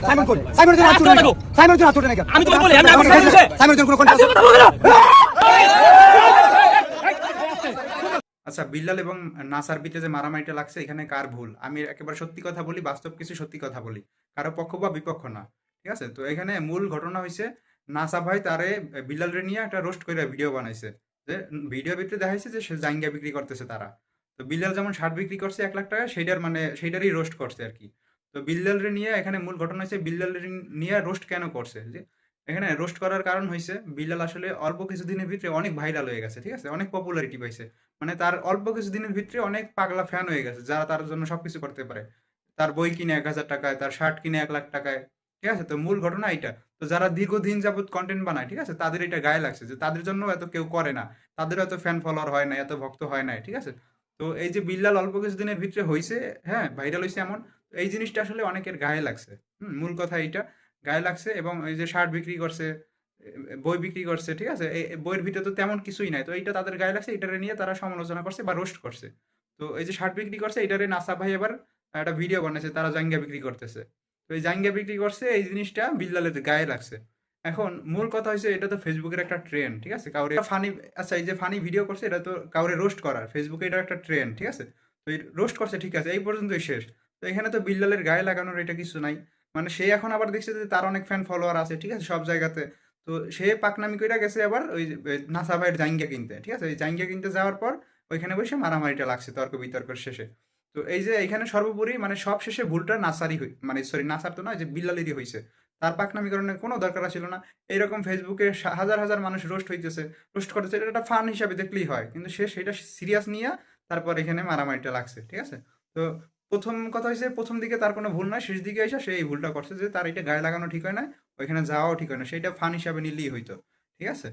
Simon কই Simon জন আতুরে নাকি Simon জন আতুরে নাকি আমি তোমাকে বলি আমি সাইমন জন কোন কোন আচ্ছা, বিল্লাল এবং নাসার ভিতরে যে মারামারিটা লাগছে এখানে কার ভুল? আমি একেবারে সত্যি কথা বলি, বাস্তব কিছু সত্যি কথা বলি, কারো পক্ষ বা বিপক্ষ না। ঠিক আছে, তো এখানে মূল ঘটনা হয়েছে নাসা ভাই তারে বিল্লালরে নিয়ে একটা রোস্ট করে ভিডিও বানাইছে। যে ভিডিও ভিতরে দেখাইছে যে সে জাঙ্গিয়া বিক্রি করতেছে তারা। তো বিল্লাল যেমন শার্ট বিক্রি করছে 1 লাখ টাকা, সেইটার মানে সেইটারই রোস্ট করছে আর কি। তো বিল্লালরে নিয়ে এখানে মূল ঘটনা হয়েছে বিল্লালরে নিয়ে রোস্ট কেন করছে, যে এখানে রোস্ট করার কারণ হয়েছে বিল্লাল আসলে অল্প কিছুদিনের ভিতরে অনেক ভাইরাল হয়ে গেছে। ঠিক আছে, অনেক পপুলারিটি পাইছে। মানে তার অল্প কিছুদিনের ভিতরে অনেক পাগলা ফ্যান হয়ে গেছে, যারা তার জন্য সবকিছু করতে পারে। তার বই কিনে 1,000 টাকায়, তার শার্ট কিনে 1 লাখ টাকায়। ঠিক আছে, তো মূল ঘটনা এটা। তো যারা দীর্ঘদিন যাবত কন্টেন্ট বানায়, ঠিক আছে, তাদের এটা গায়ে লাগছে যে তাদের জন্য এত কেউ করে না, তাদের এত ফ্যান ফলোয়ার হয় না, এত ভক্ত হয় না। ঠিক আছে, তো এই যে বিল্লাল অল্প কিছুদিনের ভিতরে হয়েছে, হ্যাঁ ভাইরাল হয়েছে এমন, তো এই জিনিসটা আসলে অনেকের গায়ে লাগছে। মূল কথা এইটা গায়ে লাগছে। এবং এই যে শার্ট বিক্রি করছে, বই বিক্রি করছে, ঠিক আছে, এই বইয়ের ভিতরে তো তেমন কিছুই নাই, তো এইটা তাদের গায়ে লাগছে, এটারে নিয়ে তারা সমালোচনা করছে বা রোস্ট করছে। তো এই যে শার্ট বিক্রি করছে এটারে নাসা ভাই এবার একটা ভিডিও বানাইছে তারা জাঙ্গিয়া বিক্রি করতেছে। তো এই জাঙ্গিয়া বিক্রি করছে, এই জিনিসটা বিল্লালের গায়ে লাগছে। এখন মূল কথা হয়েছে এটা তো ফেসবুকের একটা ট্রেন্ড। ঠিক আছে, কাউরে ফানি, আচ্ছা এই যে ফানি ভিডিও করছে এটা তো কাউরে রোস্ট করার, ফেসবুকে এটা একটা ট্রেন্ড। ঠিক আছে, তো এই রোস্ট করছে, ঠিক আছে, এই পর্যন্তই শেষ। তো এখানে তো বিল্লালের গায়ে লাগানোর এটা কিছু নাই। মানে সে এখন আবার দেখছে যে তার অনেক ফ্যান ফলোয়ার আছে, ঠিক আছে, সব জায়গাতে। তো সে পাকনামি কইরা গেছে আবার ওই যে নাসা ভাইয়ের জাঙ্গিয়া কিনতে। ঠিক আছে, ওই জাঙ্গিয়া কিনতে যাওয়ার পর ওইখানে বসে মারামারিটা লাগছে তর্ক বিতর্কের শেষে। তো এই যে এখানে সর্বোপরি মানে সব শেষে ভুলটা নাসারই মানে সরি নাসার তো নয়, যে বিল্লালেরই হয়েছে। তার পাকনামিকরণের কোনো দরকার ছিল না। এইরকম ফেসবুকে হাজার হাজার মানুষ রোস্ট হইতেছে, রোস্ট করতেছে, এটা একটা ফান হিসাবে দেখলেই হয়, কিন্তু সে সেটা সিরিয়াস নিয়ে তারপর এখানে মারামারিটা লাগছে। ঠিক আছে, তো প্রথম কথা হয়েছে প্রথম দিকে তার কোনো ভুল নয়, শেষ দিকে এসে সে এই ভুলটা করছে যে তার এটা গায়ে লাগানো ঠিক হয় না, ওইখানে যাওয়াও ঠিক হয় না, সেইটা ফান হিসাবে নিলেই হইতো। ঠিক আছে।